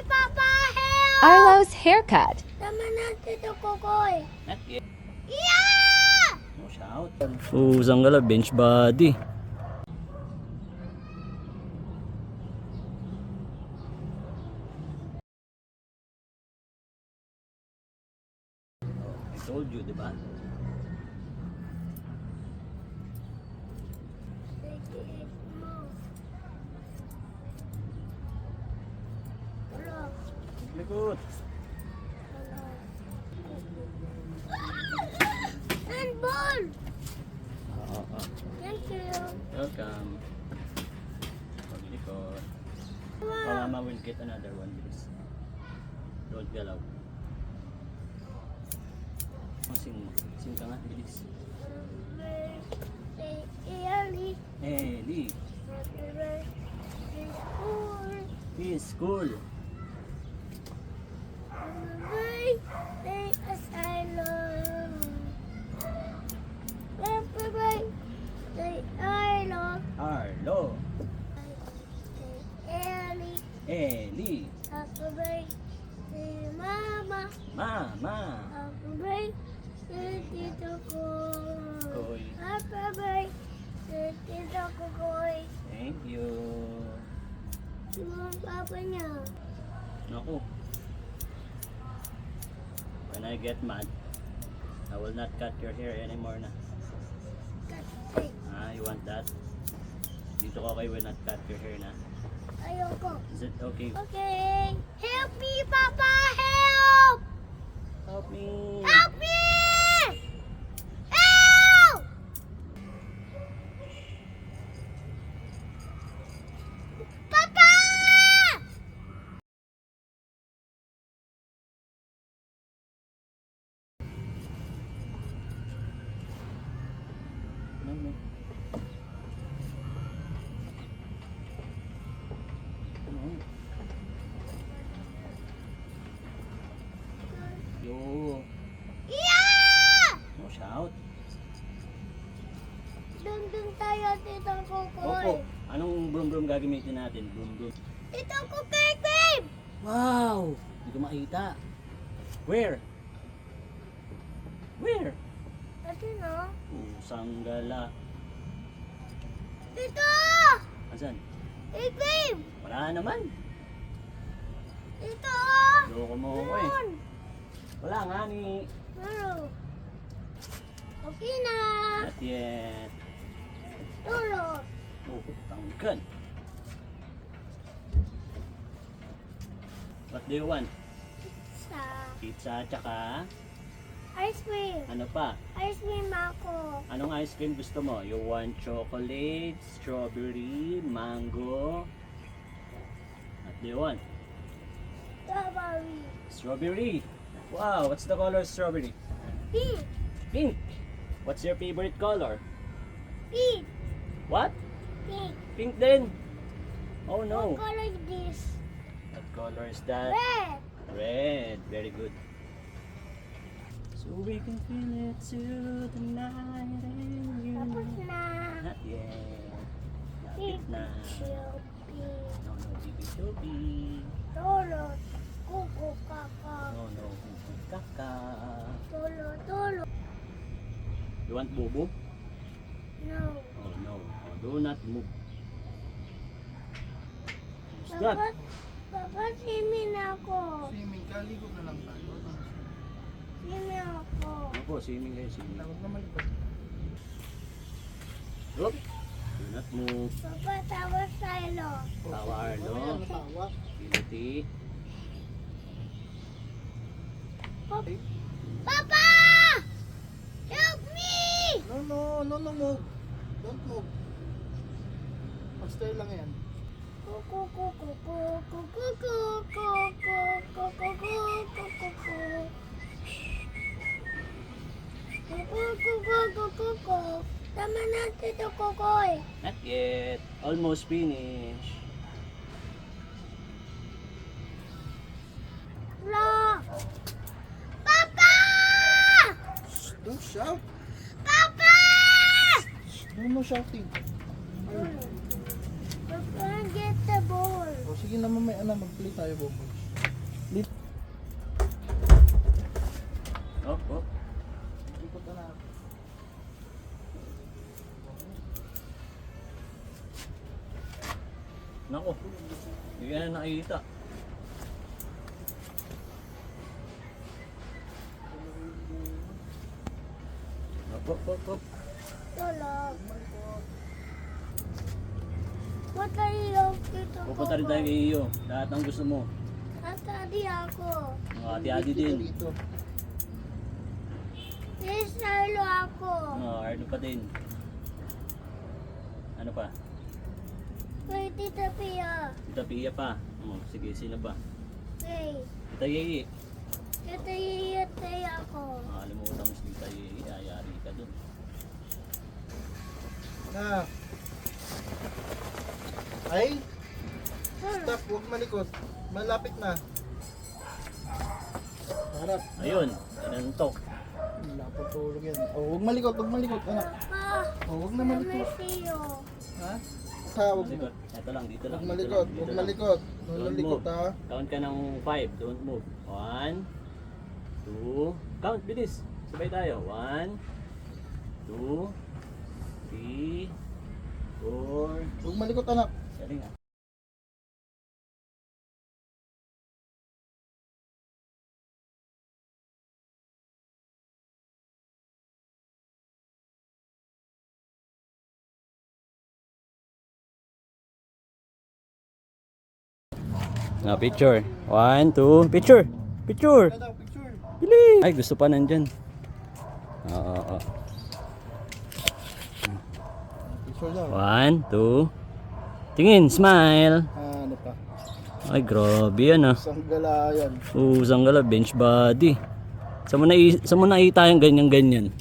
Papa, help! Arlo's haircut. Tama na, Tito Kokoy. Not yet. Yeah! No shout. Oh, sanggala, bench body. I told you, diba? Likod. Handball! Oo. Thank you. Welcome. Paglikod. Mama will get another one, please. Don't galaw. Sing ka nga, bilis. Early. Eli. Is school. Asylum. Arlo. Arlo. Ellie. Eli. Happy birthday, Mama. Mama. Happy birthday, Tito Koy. Koy. Happy birthday, Tito Koy. Thank you. Sino ang papa niya? Naku. When I get mad, I will not cut your hair anymore na. Kasi Ah, you want that? Dito ko kayo will not cut your hair na. ayoko. Is it okay? Okay. Help me, Papa! Help! Help me! Help me! Help! Papa! No, no. No. Yo. Yeah! No shout. Dun tayo, Tito Kokoy. Opo. Anong brum-brum gagamitin natin? Brum-brum. Tito Kokoy, babe! Wow! Hindi ko makita. Where? Where? Ate, no? Sanggala. Tito! Asan? Hey, babe! Wala naman. Tito! Loko mo ako eh. Meron. Wala nga ni. Meron. Okay na. Not yet. Tulog. Oh, tangkan. What do you want? Sa Pizza tsaka ice cream. ano pa? Ice cream ako. Anong ice cream gusto mo? You want chocolate, strawberry, mango? What do you want? Strawberry. Strawberry. Wow, what's the color of strawberry? Pink. Pink. What's your favorite color? Pink. What? Pink. Pink din. Oh What no. color is this? What color is that? Red. Red. Very good. So we can feel it till the night and you. Tapos na. Not yet. Lapit Pink. na. Pink. No, no, bibi-tubi. Tulog. Kuko kaka. No, no, kaka. Tulog. Tulog. You want bubo? No. Oh no. Oh, do not move. What's that? Papa, simin ako. Swimming ka, ligo na lang tayo. Simin ako. Opo, swimming kayo, swimming. Tawag na malipad. Look. Do not move. Papa, tapos tayo. Tawa, Arlo. Mamaya natawa. Piliti. Papa! Help me! No, move. Don't move. Master lang yan. Kuku kuku kuku kuku kuku kuku kuku kuku. Kuku kuku kuku kuku. Tama na, Tito Kokoy. Not yet. Almost finished. La. Papa! Don't shout. Papa! No shouting. Papa, get the ball. O sige, Sige naman may anak, mag-play tayo, Bobo. Lit. Oh, oh. Ikot na na. Nako. Hindi ka na nakikita. Hop, hop, hop, hop. Tulog. Mataligaw kita ko. Pupunta rin tayo kay iyo. Lahat ng gusto mo. Atadi ako. Mga ati-ati din. Dito. Yes, Arlo ako. Arlo pa din. Ano pa? Kay Tita Pia. Tita Pia pa. Sige, sino pa? Kay Tita Yeye. Tita Yiyatay ako. Alimutan mo si Tita Yeye. Ayari ka dun. Na. Ay, Hmm. stop, huwag malikot. Malapit na. Harap. Ayun. Inantok. Wala po tulog yan. Oh, huwag malikot, anak. Papa, Oh, huwag na I malikot. miss you. Ha? Huwag Likod. Ito lang, dito lang. Huwag dito malikot, lang, dito huwag lang. malikot. Huwag Don't malikot move. ha. Count ka ng 5. Don't move. 1, 2. Count, bilis. Sabay tayo. 1, 2, 3, 4. Huwag malikot anak. Galing ah. Picture. 1, 2. Picture. Picture. Anak, picture. Bilis. Ay, gusto pa nandyan. Oo. Picture daw. 1, 2. Tingin, smile. Ano pa? Ay, grabe yan ah. Isang gala yan. Usang gala, bench body. Sa mo nakita yung ganyan-ganyan?